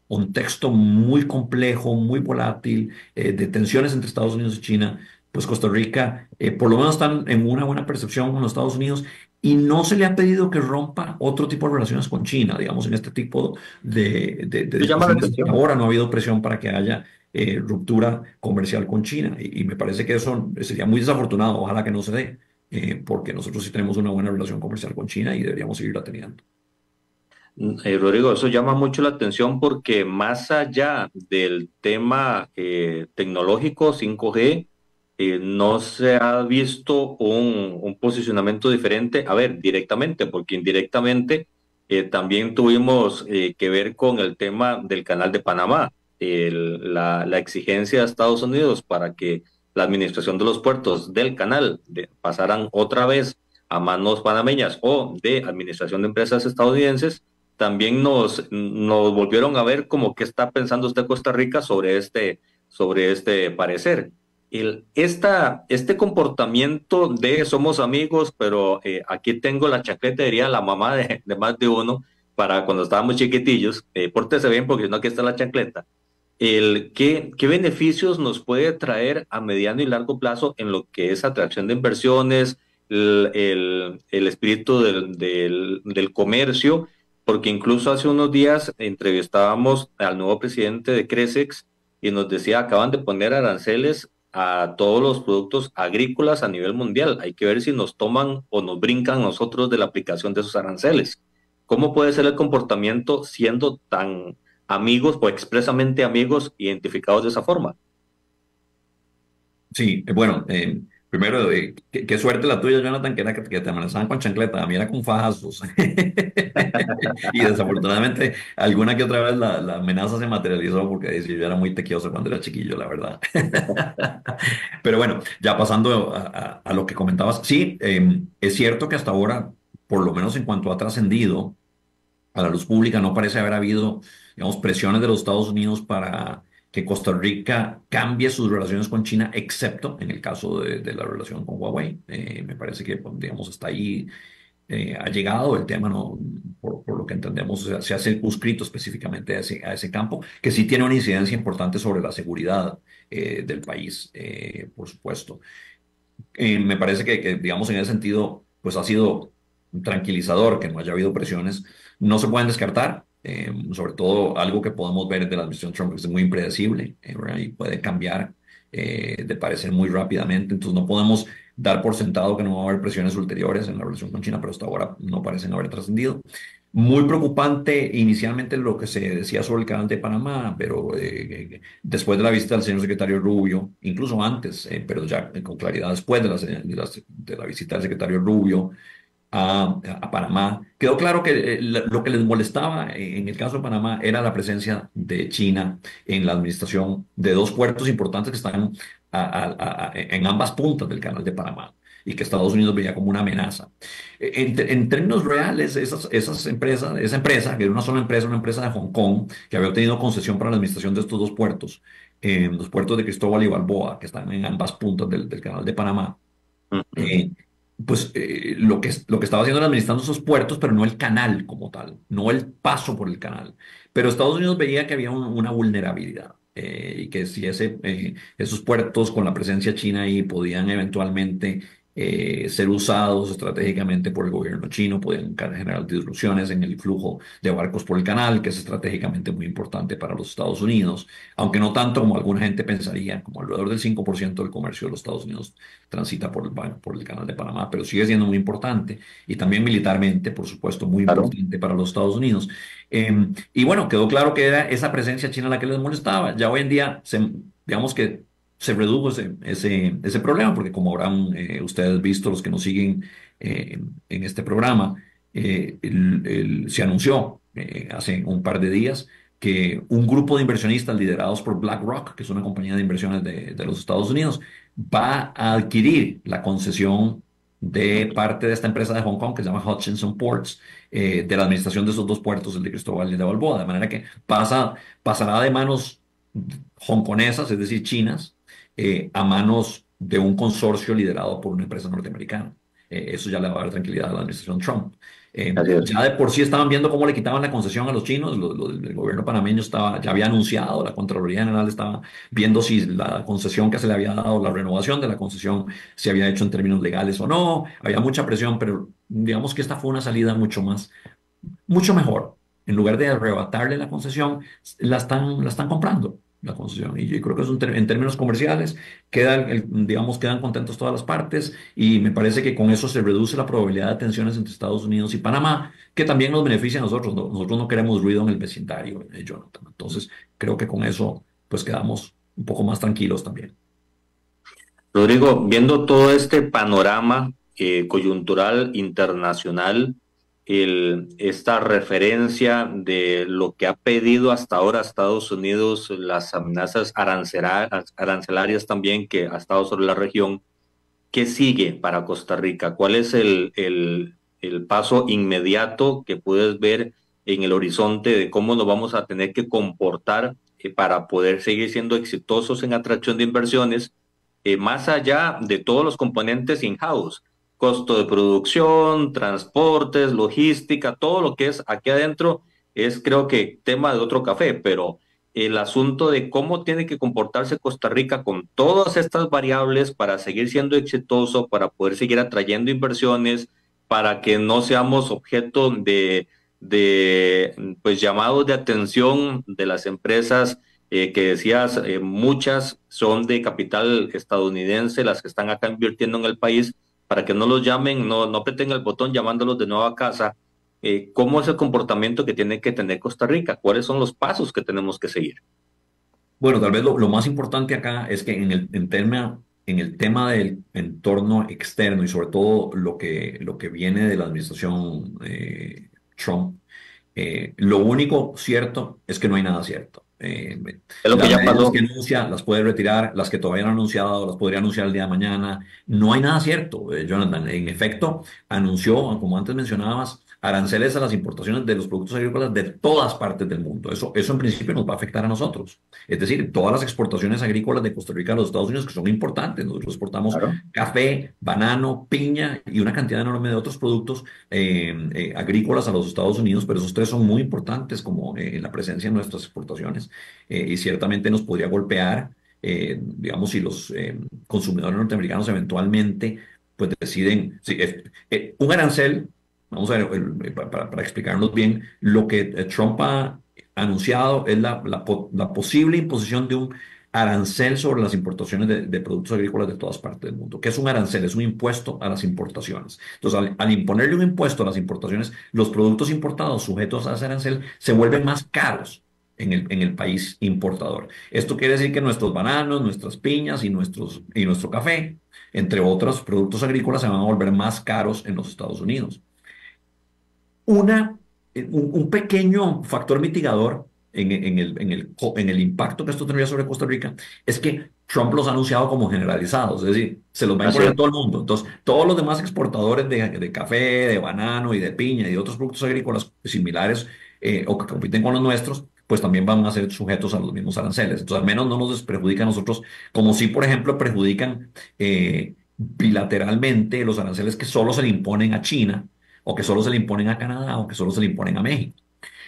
contexto muy complejo, muy volátil, de tensiones entre Estados Unidos y China, pues Costa Rica por lo menos están en una buena percepción con los Estados Unidos, y no se le ha pedido que rompa otro tipo de relaciones con China. Digamos, en este tipo de Me llama la discusiones, atención. ahora no ha habido presión para que haya ruptura comercial con China, y me parece que eso sería muy desafortunado. Ojalá que no se dé, porque nosotros sí tenemos una buena relación comercial con China y deberíamos seguirla teniendo. Rodrigo, eso llama mucho la atención porque más allá del tema tecnológico 5G, no se ha visto un posicionamiento diferente, a ver, directamente, porque indirectamente también tuvimos que ver con el tema del Canal de Panamá. La exigencia de Estados Unidos para que la administración de los puertos del canal pasaran otra vez a manos panameñas o de administración de empresas estadounidenses, también nos volvieron a ver como qué está pensando usted Costa Rica sobre este parecer. Este comportamiento de somos amigos, pero aquí tengo la chaqueta, diría la mamá de más de uno, para cuando estábamos chiquitillos, pórtese bien porque si no aquí está la chancleta. ¿Qué beneficios nos puede traer a mediano y largo plazo en lo que es atracción de inversiones, el espíritu del comercio? Porque incluso hace unos días entrevistábamos al nuevo presidente de Cresex y nos decía, acaban de poner aranceles a todos los productos agrícolas a nivel mundial. Hay que ver si nos toman o nos brincan nosotros de la aplicación de esos aranceles. ¿Cómo puede ser el comportamiento siendo tan amigos o expresamente amigos identificados de esa forma? Sí, bueno, primero, qué suerte la tuya, Jonathan, que era que te amenazaban con chancleta. A mí era con fajazos. Y desafortunadamente, alguna que otra vez la amenaza se materializó, porque yo era muy tequioso cuando era chiquillo, la verdad. Pero bueno, ya pasando a lo que comentabas, sí, es cierto que hasta ahora, por lo menos en cuanto ha trascendido a la luz pública, no parece haber habido, digamos, presiones de los Estados Unidos para que Costa Rica cambie sus relaciones con China, excepto en el caso de la relación con Huawei. Me parece que, pues, digamos, hasta ahí ha llegado el tema. No, por lo que entendemos, se ha circunscrito específicamente a ese campo, que sí tiene una incidencia importante sobre la seguridad del país, por supuesto. Me parece digamos, en ese sentido, pues ha sido tranquilizador que no haya habido presiones. No se pueden descartar, sobre todo algo que podemos ver de la administración Trump, que es muy impredecible, ¿verdad? Y puede cambiar de parecer muy rápidamente. Entonces no podemos dar por sentado que no va a haber presiones ulteriores en la relación con China, pero hasta ahora no parecen haber trascendido. Muy preocupante inicialmente lo que se decía sobre el canal de Panamá, pero después de la visita del señor secretario Rubio, incluso antes, pero ya con claridad después de la visita del secretario Rubio a Panamá, quedó claro que lo que les molestaba en el caso de Panamá era la presencia de China en la administración de dos puertos importantes que están en ambas puntas del canal de Panamá y que Estados Unidos veía como una amenaza. En términos reales, esas empresas, esa empresa, que era una empresa de Hong Kong, que había obtenido concesión para la administración de estos dos puertos, los puertos de Cristóbal y Balboa, que están en ambas puntas del canal de Panamá, Ujú. eh, pues lo que estaba haciendo era administrando esos puertos, pero no el canal como tal, no el paso por el canal. Pero Estados Unidos veía que había una vulnerabilidad y que si esos puertos con la presencia china ahí podían eventualmente ser usados estratégicamente por el gobierno chino, podían generar disrupciones en el flujo de barcos por el canal, que es estratégicamente muy importante para los Estados Unidos, aunque no tanto como alguna gente pensaría, como alrededor del 5% del comercio de los Estados Unidos transita por el canal de Panamá, pero sigue siendo muy importante y también militarmente, por supuesto, muy Claro. importante para los Estados Unidos. Y bueno, quedó claro que era esa presencia china la que les molestaba. Ya hoy en día, digamos que se redujo ese problema, porque como habrán ustedes visto, los que nos siguen en este programa, se anunció hace un par de días que un grupo de inversionistas liderados por BlackRock, que es una compañía de inversiones de los Estados Unidos, va a adquirir la concesión de parte de esta empresa de Hong Kong que se llama Hutchinson Ports, de la administración de esos dos puertos, el de Cristóbal y el de Balboa, de manera que pasará de manos hongkonesas, es decir, chinas, a manos de un consorcio liderado por una empresa norteamericana. Eso ya le va a dar tranquilidad a la administración Trump. Así es. Ya de por sí estaban viendo cómo le quitaban la concesión a los chinos, el gobierno panameño ya había anunciado, la Contraloría General estaba viendo si la concesión que se le había dado, la renovación de la concesión, se había hecho en términos legales o no, había mucha presión, pero digamos que esta fue una salida mucho mejor. En lugar de arrebatarle la concesión, la están comprando, la concesión. Y yo creo que en términos comerciales digamos, quedan contentos todas las partes y me parece que con eso se reduce la probabilidad de tensiones entre Estados Unidos y Panamá, que también nos beneficia a nosotros. Nosotros no queremos ruido en el vecindario, Jonathan. Entonces, creo que con eso, pues quedamos un poco más tranquilos también. Rodrigo, viendo todo este panorama coyuntural internacional, esta referencia de lo que ha pedido hasta ahora Estados Unidos, las amenazas arancelarias también que ha estado sobre la región, ¿qué sigue para Costa Rica? ¿Cuál es el paso inmediato que puedes ver en el horizonte de cómo nos vamos a tener que comportar para poder seguir siendo exitosos en atracción de inversiones, más allá de todos los componentes in-house? Costo de producción, transportes, logística, todo lo que es aquí adentro es, creo que, tema de otro café, pero el asunto de cómo tiene que comportarse Costa Rica con todas estas variables para seguir siendo exitoso, para poder seguir atrayendo inversiones, para que no seamos objeto de pues llamados de atención de las empresas que decías, muchas son de capital estadounidense, las que están acá invirtiendo en el país, para que no los llamen, no aprieten el botón llamándolos de nuevo a casa. ¿Cómo es el comportamiento que tiene que tener Costa Rica? ¿Cuáles son los pasos que tenemos que seguir? Bueno, tal vez lo más importante acá es que en el tema del entorno externo y sobre todo lo que viene de la administración Trump, lo único cierto es que no hay nada cierto. Es lo que Las ya medidas pasó. que anuncia las puede retirar, las que todavía no han anunciado las podría anunciar el día de mañana. No hay nada cierto, Jonathan. En efecto, anunció, como antes mencionabas, aranceles a las importaciones de los productos agrícolas de todas partes del mundo. Eso en principio nos va a afectar a nosotros. Es decir, todas las exportaciones agrícolas de Costa Rica a los Estados Unidos, que son importantes. Nosotros exportamos Claro. café, banano, piña y una cantidad enorme de otros productos agrícolas a los Estados Unidos, pero esos tres son muy importantes como en la presencia de nuestras exportaciones y ciertamente nos podría golpear. digamos, si los consumidores norteamericanos eventualmente pues deciden, sí, un arancel, vamos a ver, para explicarnos bien, lo que Trump ha anunciado es la posible imposición de un arancel sobre las importaciones de productos agrícolas de todas partes del mundo. ¿Qué es un arancel? Es un impuesto a las importaciones. Entonces, al imponerle un impuesto a las importaciones, los productos importados sujetos a ese arancel se vuelven más caros en el país importador. Esto quiere decir que nuestros bananos, nuestras piñas y nuestro café, entre otros productos agrícolas, se van a volver más caros en los Estados Unidos. Una, un pequeño factor mitigador en el impacto que esto tendría sobre Costa Rica es que Trump los ha anunciado como generalizados, es decir, se los va a Así imponer a es. todo el mundo. Entonces, todos los demás exportadores de café, de banano y de piña y de otros productos agrícolas similares o que compiten con los nuestros, pues también van a ser sujetos a los mismos aranceles. Entonces, al menos no nos perjudica a nosotros, como si, por ejemplo, perjudican bilateralmente los aranceles que solo se le imponen a China o que solo se le imponen a Canadá o que solo se le imponen a México.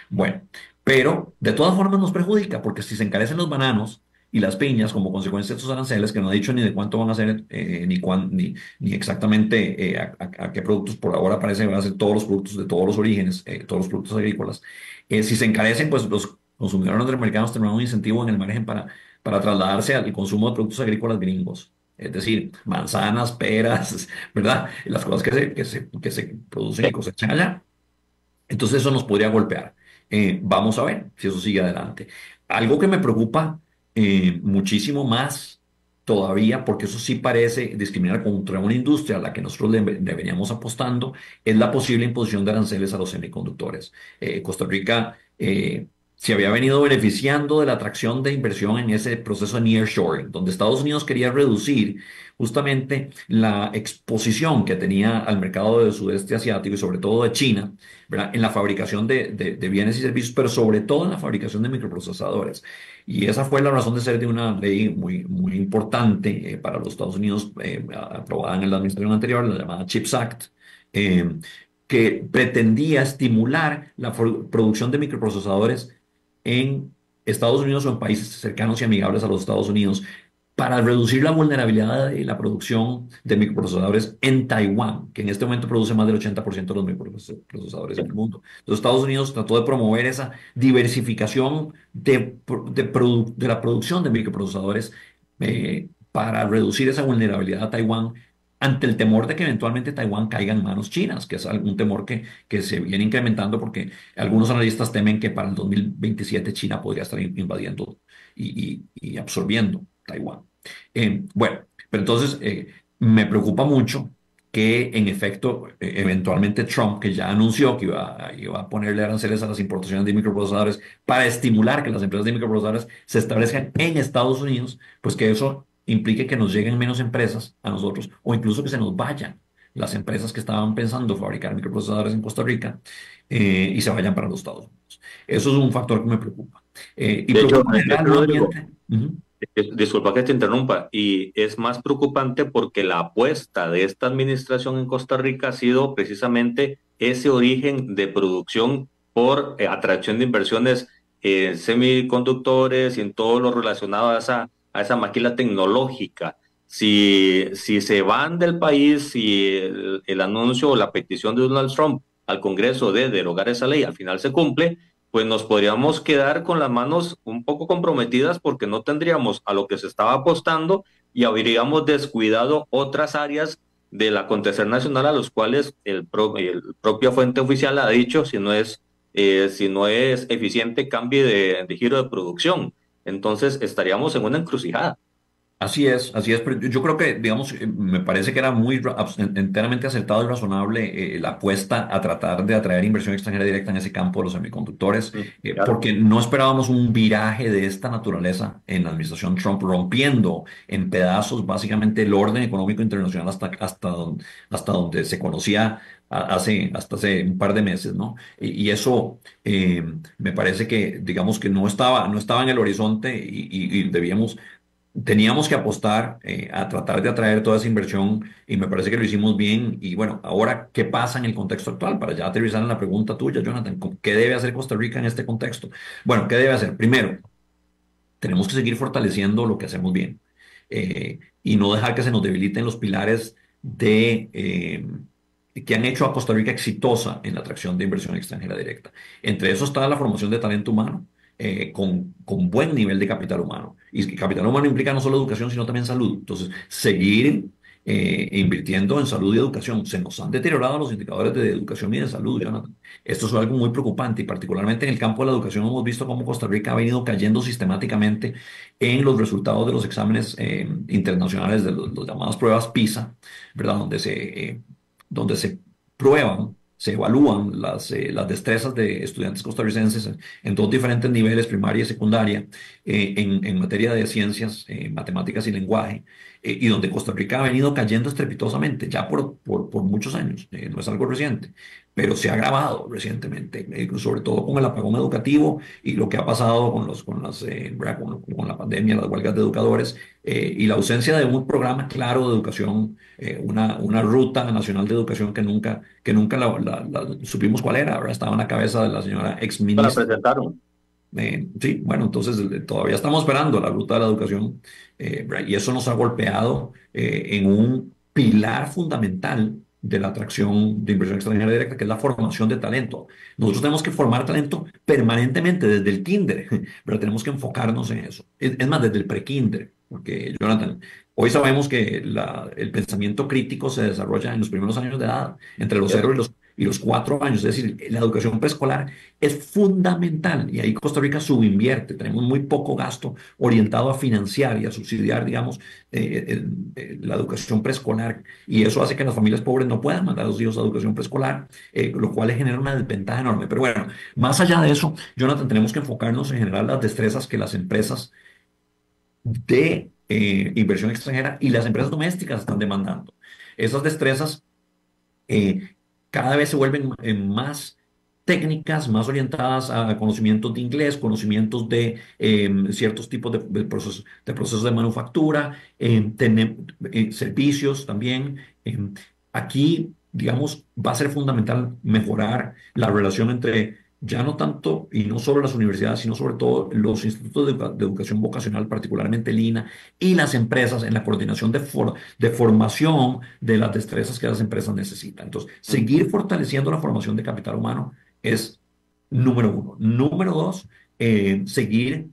Bueno, pero de todas formas nos perjudica porque si se encarecen los bananos y las piñas como consecuencia de estos aranceles, que no ha dicho ni de cuánto van a ser, ni exactamente a qué productos por ahora parece que van a ser todos los productos de todos los orígenes, todos los productos agrícolas. Si se encarecen, pues los consumidores norteamericanos tendrán un incentivo en el margen para trasladarse al consumo de productos agrícolas gringos. Es decir, manzanas, peras, ¿verdad? Las cosas que se producen y cosechan allá. Entonces eso nos podría golpear. Vamos a ver si eso sigue adelante. Algo que me preocupa muchísimo más todavía, porque eso sí parece discriminar contra una industria a la que nosotros le veníamos apostando, es la posible imposición de aranceles a los semiconductores. Costa Rica se había venido beneficiando de la atracción de inversión en ese proceso de nearshoring, donde Estados Unidos quería reducir justamente la exposición que tenía al mercado del sudeste asiático y sobre todo de China, ¿verdad? En la fabricación de bienes y servicios, pero sobre todo en la fabricación de microprocesadores. Y esa fue la razón de ser de una ley muy, muy importante para los Estados Unidos, aprobada en la administración anterior, la llamada CHIPS Act, eh, que pretendía estimular la producción de microprocesadores en Estados Unidos o en países cercanos y amigables a los Estados Unidos para reducir la vulnerabilidad de la producción de microprocesadores en Taiwán, que en este momento produce más del 80% de los microprocesadores en el mundo. Entonces, Estados Unidos trató de promover esa diversificación de la producción de microprocesadores para reducir esa vulnerabilidad a Taiwán ante el temor de que eventualmente Taiwán caiga en manos chinas, que es algún temor que se viene incrementando porque algunos analistas temen que para el 2027 China podría estar invadiendo y absorbiendo Taiwán. Bueno, pero entonces me preocupa mucho que en efecto, eventualmente Trump, que ya anunció que iba a ponerle aranceles a las importaciones de microprocesadores para estimular que las empresas de microprocesadores se establezcan en Estados Unidos, pues que eso implique que nos lleguen menos empresas a nosotros o incluso que se nos vayan las empresas que estaban pensando fabricar microprocesadores en Costa Rica y se vayan para los Estados Unidos. Eso es un factor que me preocupa. Y De hecho, preocupa en general Rodrigo, nuevamente. Ujú. disculpa que te interrumpa, y es más preocupante porque la apuesta de esta administración en Costa Rica ha sido precisamente ese origen de producción por atracción de inversiones en semiconductores y en todo lo relacionado a esa maquila tecnológica. Si se van del país, si el anuncio o la petición de Donald Trump al Congreso de derogar esa ley al final se cumple, pues nos podríamos quedar con las manos un poco comprometidas porque no tendríamos a lo que se estaba apostando y habríamos descuidado otras áreas del acontecer nacional a los cuales el propia fuente oficial ha dicho si no es eficiente cambie de giro de producción. Entonces estaríamos en una encrucijada. Así es, pero yo creo que, digamos, me parece que era enteramente acertado y razonable la apuesta a tratar de atraer inversión extranjera directa en ese campo de los semiconductores, Claro. porque no esperábamos un viraje de esta naturaleza en la administración Trump, rompiendo en pedazos básicamente el orden económico internacional hasta donde se conocía hasta hace un par de meses, ¿no? Y eso me parece que, digamos, que no estaba en el horizonte y teníamos que apostar a tratar de atraer toda esa inversión y me parece que lo hicimos bien. Y bueno, ahora, ¿qué pasa en el contexto actual? Para ya aterrizar en la pregunta tuya, Jonathan, ¿qué debe hacer Costa Rica en este contexto? Bueno, ¿qué debe hacer? Primero, tenemos que seguir fortaleciendo lo que hacemos bien y no dejar que se nos debiliten los pilares que han hecho a Costa Rica exitosa en la atracción de inversión extranjera directa. Entre eso está la formación de talento humano. Con buen nivel de capital humano. Y capital humano implica no solo educación, sino también salud. Entonces, seguir invirtiendo en salud y educación. Se nos han deteriorado los indicadores de educación y de salud, Jonathan. Esto es algo muy preocupante y particularmente en el campo de la educación hemos visto cómo Costa Rica ha venido cayendo sistemáticamente en los resultados de los exámenes internacionales de los llamadas pruebas PISA, ¿verdad? Donde se prueban, se evalúan las destrezas de estudiantes costarricenses en dos diferentes niveles, primaria y secundaria, en materia de ciencias, matemáticas y lenguaje, y donde Costa Rica ha venido cayendo estrepitosamente ya por muchos años, no es algo reciente, pero se ha agravado recientemente, sobre todo con el apagón educativo y lo que ha pasado ¿verdad? Con la pandemia, las huelgas de educadores y la ausencia de un programa claro de educación, una ruta nacional de educación que nunca supimos cuál era, ¿verdad? Estaba en la cabeza de la señora ex La ministra. presentaron. Sí, bueno, entonces todavía estamos esperando la ruta de la educación ¿verdad? Y eso nos ha golpeado en un pilar fundamental de la atracción de inversión extranjera directa, que es la formación de talento. Nosotros tenemos que formar talento permanentemente desde el kinder, pero tenemos que enfocarnos en eso. Es más, desde el pre-kinder, porque Jonathan, hoy sabemos que el pensamiento crítico se desarrolla en los primeros años de edad, entre los 0 y los 4 años. Es decir, la educación preescolar es fundamental y ahí Costa Rica subinvierte. Tenemos muy poco gasto orientado a financiar y a subsidiar, digamos, la educación preescolar y eso hace que las familias pobres no puedan mandar a sus hijos a educación preescolar, lo cual les genera una desventaja enorme. Pero bueno, más allá de eso, Jonathan, tenemos que enfocarnos en generar las destrezas que las empresas de inversión extranjera y las empresas domésticas están demandando. Esas destrezas eh, cada vez se vuelven más técnicas, más orientadas a conocimientos de inglés, conocimientos de ciertos tipos de procesos de manufactura, servicios también. Aquí, digamos, va a ser fundamental mejorar la relación entre ya no tanto y no solo las universidades, sino sobre todo los institutos de educación vocacional, particularmente el INA, y las empresas en la coordinación de formación de las destrezas que las empresas necesitan. Entonces, seguir fortaleciendo la formación de capital humano es número uno. Número dos, seguir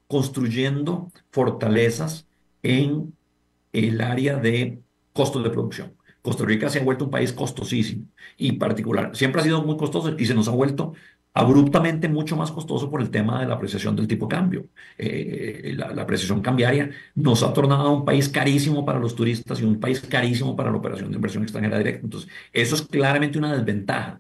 construyendo fortalezas en el área de costos de producción. Costa Rica se ha vuelto un país costosísimo y particular, siempre ha sido muy costoso y se nos ha vuelto abruptamente mucho más costoso por el tema de la apreciación del tipo de cambio. La apreciación cambiaria nos ha tornado un país carísimo para los turistas y un país carísimo para la operación de inversión extranjera directa. Entonces, eso es claramente una desventaja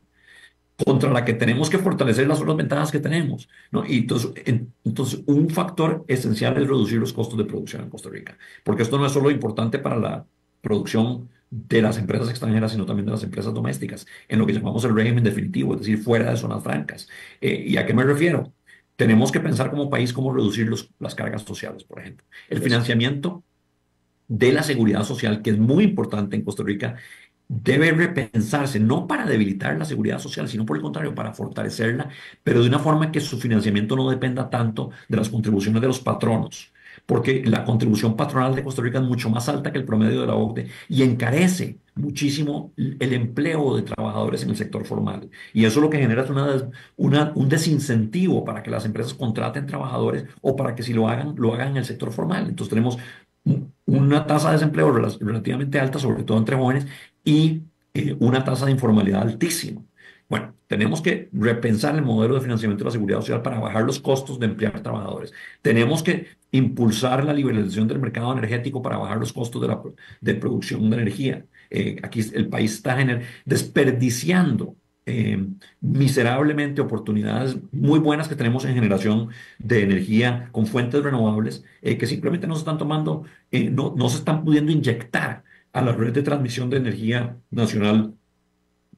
contra la que tenemos que fortalecer las otras ventajas que tenemos, ¿no? Y entonces, un factor esencial es reducir los costos de producción en Costa Rica, porque esto no es solo importante para la producción de las empresas extranjeras, sino también de las empresas domésticas, en lo que llamamos el régimen definitivo, es decir, fuera de zonas francas. ¿Y a qué me refiero? Tenemos que pensar como país cómo reducir las cargas sociales, por ejemplo. El financiamiento de la seguridad social, que es muy importante en Costa Rica, debe repensarse, no para debilitar la seguridad social, sino por el contrario, para fortalecerla, pero de una forma que su financiamiento no dependa tanto de las contribuciones de los patronos, porque la contribución patronal de Costa Rica es mucho más alta que el promedio de la OCDE y encarece muchísimo el empleo de trabajadores en el sector formal. Y eso lo que genera es un desincentivo para que las empresas contraten trabajadores o para que si lo hagan en el sector formal. Entonces tenemos una tasa de desempleo relativamente alta, sobre todo entre jóvenes, y una tasa de informalidad altísima. Bueno, tenemos que repensar el modelo de financiamiento de la seguridad social para bajar los costos de emplear trabajadores. Tenemos que impulsar la liberalización del mercado energético para bajar los costos de producción de energía. Aquí el país está desperdiciando miserablemente oportunidades muy buenas que tenemos en generación de energía con fuentes renovables que simplemente no se están tomando, no se están pudiendo inyectar a la red de transmisión de energía nacional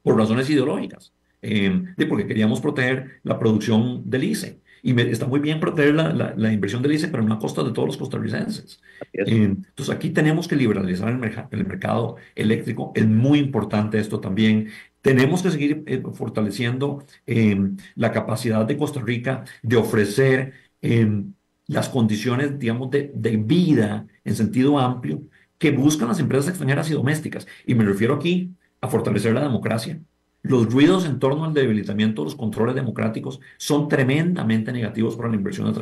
por razones ideológicas, porque queríamos proteger la producción del ICE. Y está muy bien proteger la inversión del ICE, pero no a costa de todos los costarricenses. Entonces aquí tenemos que liberalizar el mercado eléctrico. Es muy importante esto también. Tenemos que seguir fortaleciendo la capacidad de Costa Rica de ofrecer las condiciones, digamos, de vida en sentido amplio que buscan las empresas extranjeras y domésticas. Y me refiero aquí a fortalecer la democracia. Los ruidos en torno al debilitamiento de los controles democráticos son tremendamente negativos para la inversión,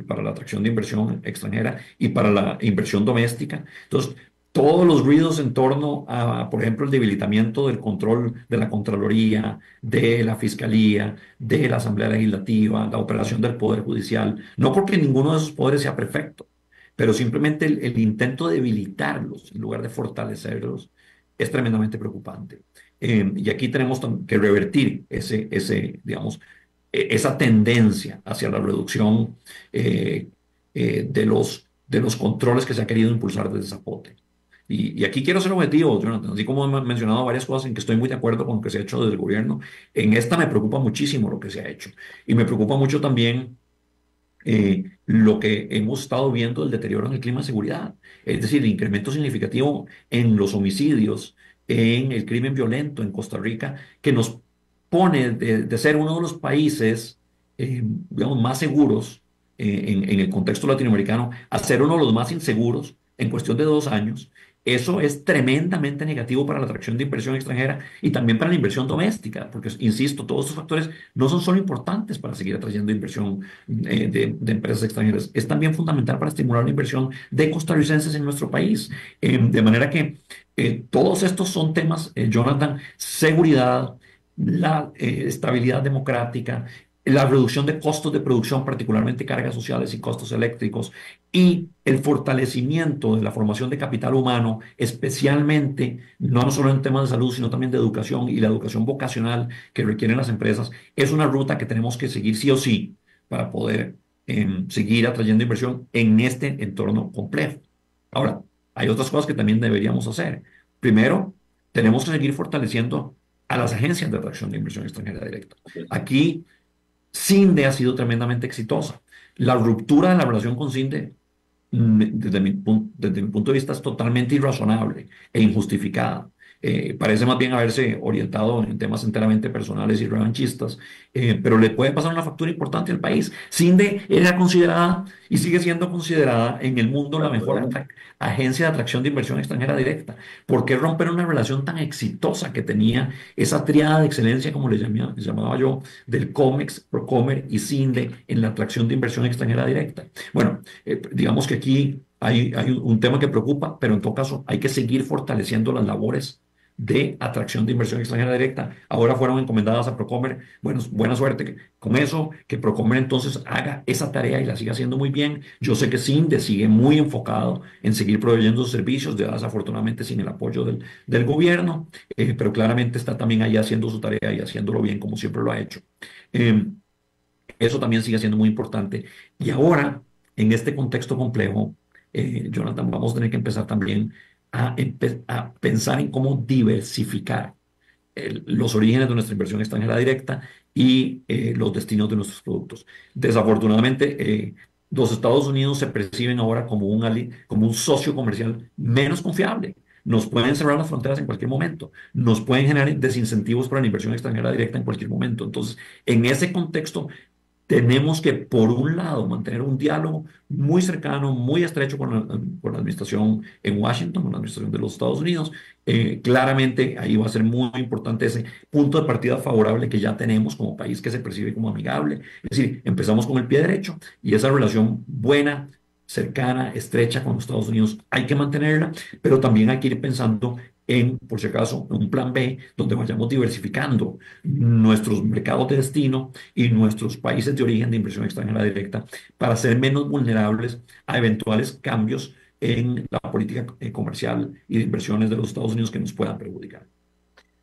para la atracción de inversión extranjera y para la inversión doméstica. Entonces, todos los ruidos en torno a, por ejemplo, el debilitamiento del control de la Contraloría, de la Fiscalía, de la Asamblea Legislativa, la operación del Poder Judicial, no porque ninguno de esos poderes sea perfecto, pero simplemente el intento de debilitarlos en lugar de fortalecerlos es tremendamente preocupante. Y aquí tenemos que revertir digamos, esa tendencia hacia la reducción de los controles que se ha querido impulsar desde Zapote. Y aquí quiero ser objetivo, Jonathan, así como he mencionado varias cosas en que estoy muy de acuerdo con lo que se ha hecho desde el gobierno, en esta me preocupa muchísimo lo que se ha hecho. Y me preocupa mucho también lo que hemos estado viendo, el deterioro en el clima de seguridad, es decir, el incremento significativo en los homicidios, en el crimen violento en Costa Rica, que nos pone de ser uno de los países, digamos, más seguros en el contexto latinoamericano a ser uno de los más inseguros en cuestión de 2 años. Eso es tremendamente negativo para la atracción de inversión extranjera y también para la inversión doméstica, porque, insisto, todos estos factores no son solo importantes para seguir atrayendo inversión de empresas extranjeras, es también fundamental para estimular la inversión de costarricenses en nuestro país. De manera que todos estos son temas, Jonathan: seguridad, la estabilidad democrática, la reducción de costos de producción, particularmente cargas sociales y costos eléctricos, y el fortalecimiento de la formación de capital humano, especialmente, no solo en temas de salud, sino también de educación y la educación vocacional que requieren las empresas, es una ruta que tenemos que seguir sí o sí para poder seguir atrayendo inversión en este entorno complejo. Ahora, hay otras cosas que también deberíamos hacer. Primero, tenemos que seguir fortaleciendo a las agencias de atracción de inversión extranjera directa. Aquí, CINDE ha sido tremendamente exitosa. La ruptura de la relación con CINDE, desde mi punto de vista, es totalmente irrazonable e injustificada. Parece más bien haberse orientado en temas enteramente personales y revanchistas, pero le puede pasar una factura importante al país. CINDE era considerada y sigue siendo considerada en el mundo la mejor agencia de atracción de inversión extranjera directa. ¿Por qué romper una relación tan exitosa que tenía esa triada de excelencia, como le llamaba yo, del COMEX, Procomer y CINDE en la atracción de inversión extranjera directa? Bueno, digamos que aquí hay un tema que preocupa, pero en todo caso hay que seguir fortaleciendo las labores de atracción de inversión extranjera directa. Ahora fueron encomendadas a Procomer. Bueno, buena suerte con eso, que Procomer entonces haga esa tarea y la siga haciendo muy bien. Yo sé que CINDE sigue muy enfocado en seguir proveyendo sus servicios, desafortunadamente sin el apoyo del gobierno, pero claramente está también ahí haciendo su tarea y haciéndolo bien como siempre lo ha hecho. Eso también sigue siendo muy importante. Y ahora, en este contexto complejo, Jonathan, vamos a tener que empezar también a pensar en cómo diversificar los orígenes de nuestra inversión extranjera directa y los destinos de nuestros productos. Desafortunadamente, los Estados Unidos se perciben ahora como como un socio comercial menos confiable. Nos pueden cerrar las fronteras en cualquier momento, nos pueden generar desincentivos para la inversión extranjera directa en cualquier momento. Entonces, en ese contexto, tenemos que, por un lado, mantener un diálogo muy cercano, muy estrecho con la administración en Washington, con la administración de los Estados Unidos. Claramente, ahí va a ser muy importante ese punto de partida favorable que ya tenemos como país, que se percibe como amigable. Es decir, empezamos con el pie derecho y esa relación buena, cercana, estrecha con los Estados Unidos hay que mantenerla, pero también hay que ir pensando en, por si acaso, un plan B donde vayamos diversificando nuestros mercados de destino y nuestros países de origen de inversión extranjera directa para ser menos vulnerables a eventuales cambios en la política comercial y de inversiones de los Estados Unidos que nos puedan perjudicar.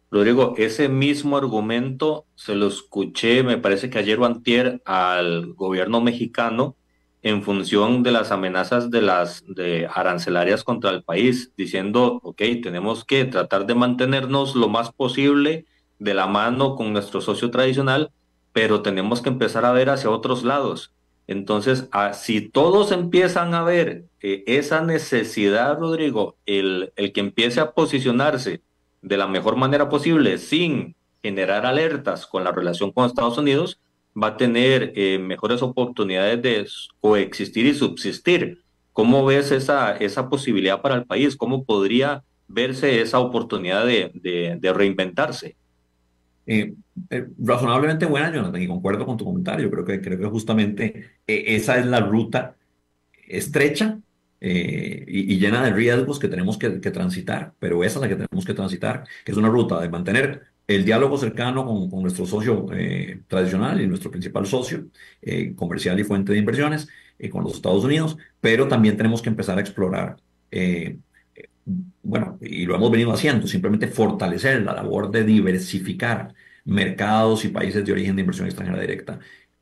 Rodrigo, ese mismo argumento se lo escuché, me parece que ayer o antier, al gobierno mexicano en función de las amenazas de arancelarias contra el país, diciendo, ok, tenemos que tratar de mantenernos lo más posible de la mano con nuestro socio tradicional, pero tenemos que empezar a ver hacia otros lados. Entonces, si todos empiezan a ver esa necesidad, Rodrigo, el que empiece a posicionarse de la mejor manera posible sin generar alertas con la relación con Estados Unidos, va a tener mejores oportunidades de coexistir y subsistir. ¿Cómo ves esa posibilidad para el país? ¿Cómo podría verse esa oportunidad de reinventarse? Razonablemente buena, Jonathan, y concuerdo con tu comentario. Creo que justamente esa es la ruta estrecha y llena de riesgos que tenemos que transitar, pero esa es la que tenemos que transitar, que es una ruta de mantener el diálogo cercano con nuestro socio tradicional y nuestro principal socio comercial y fuente de inversiones, con los Estados Unidos, pero también tenemos que empezar a explorar. eh, bueno, y lo hemos venido haciendo, simplemente fortalecer la labor de diversificar mercados y países de origen de inversión extranjera directa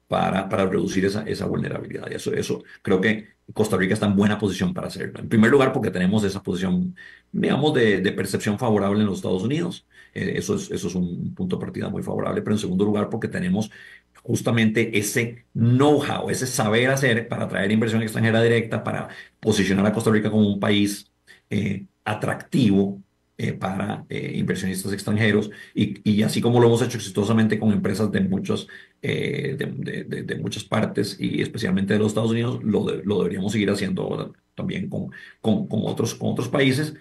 para reducir esa vulnerabilidad. Y eso creo que Costa Rica está en buena posición para hacerlo. En primer lugar, porque tenemos esa posición, digamos, de percepción favorable en los Estados Unidos. Eso es un punto de partida muy favorable. Pero en segundo lugar, porque tenemos justamente ese know-how, ese saber hacer para atraer inversión extranjera directa, para posicionar a Costa Rica como un país atractivo para inversionistas extranjeros y así como lo hemos hecho exitosamente con empresas de de muchas partes y especialmente de los Estados Unidos, lo deberíamos seguir haciendo ahora también con otros países.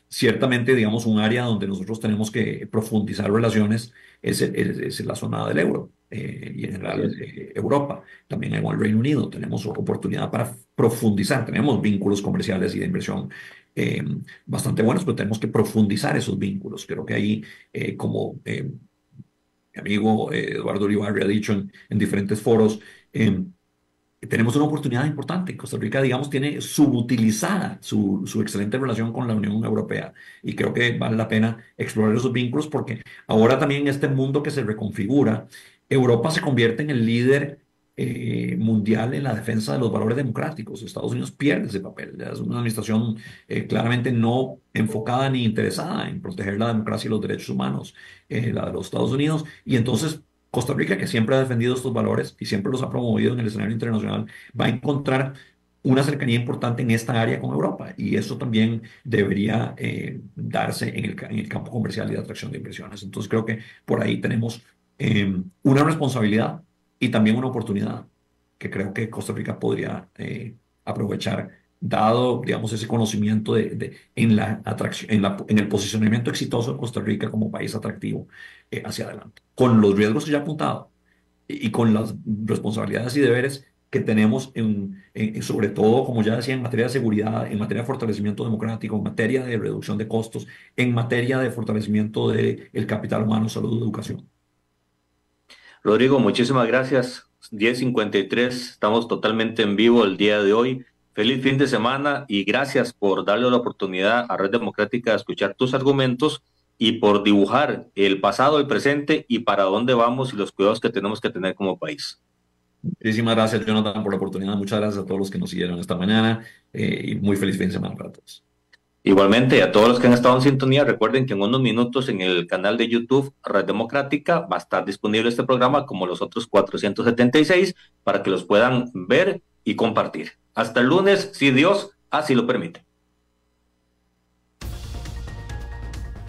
Ciertamente, digamos, un área donde nosotros tenemos que profundizar relaciones es la zona del euro y en Así general es. Europa, también en el Reino Unido. Tenemos oportunidad para profundizar, tenemos vínculos comerciales y de inversión eh, bastante buenos, pero tenemos que profundizar esos vínculos. Creo que ahí, como mi amigo Eduardo Olivarri ha dicho en diferentes foros, tenemos una oportunidad importante. Costa Rica, digamos, tiene subutilizada su excelente relación con la Unión Europea y creo que vale la pena explorar esos vínculos porque ahora también en este mundo que se reconfigura, Europa se convierte en el líder mundial en la defensa de los valores democráticos. Estados Unidos pierde ese papel. Ya es una administración claramente no enfocada ni interesada en proteger la democracia y los derechos humanos, la de los Estados Unidos. Y entonces Costa Rica, que siempre ha defendido estos valores y siempre los ha promovido en el escenario internacional, va a encontrar una cercanía importante en esta área con Europa y eso también debería darse en el campo comercial y de atracción de inversiones. Entonces creo que por ahí tenemos una responsabilidad y también una oportunidad que creo que Costa Rica podría aprovechar, dado, digamos, ese conocimiento en la atracción, en el posicionamiento exitoso de Costa Rica como país atractivo hacia adelante, con los riesgos que ya he apuntado y con las responsabilidades y deberes que tenemos sobre todo, como ya decía, en materia de seguridad, en materia de fortalecimiento democrático, en materia de reducción de costos, en materia de fortalecimiento del capital humano, salud, educación. Rodrigo, muchísimas gracias. 10:53, estamos totalmente en vivo el día de hoy. Feliz fin de semana y gracias por darle la oportunidad a Red Democrática de escuchar tus argumentos y por dibujar el pasado, el presente y para dónde vamos y los cuidados que tenemos que tener como país. Muchísimas gracias, Jonathan, por la oportunidad. Muchas gracias a todos los que nos siguieron esta mañana y muy feliz fin de semana para todos. Igualmente, a todos los que han estado en sintonía, recuerden que en unos minutos en el canal de YouTube Red Democrática va a estar disponible este programa como los otros 476 para que los puedan ver y compartir. Hasta el lunes, si Dios así lo permite.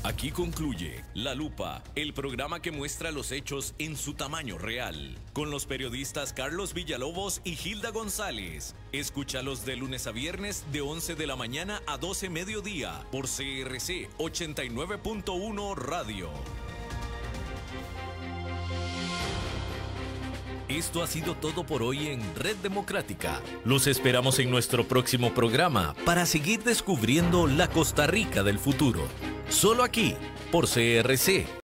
Aquí concluye La Lupa, el programa que muestra los hechos en su tamaño real, con los periodistas Carlos Villalobos y Hilda González. Escúchalos de lunes a viernes de 11 de la mañana a 12 mediodía por CRC 89.1 Radio. Esto ha sido todo por hoy en Red Democrática. Los esperamos en nuestro próximo programa para seguir descubriendo la Costa Rica del futuro. Solo aquí, por CRC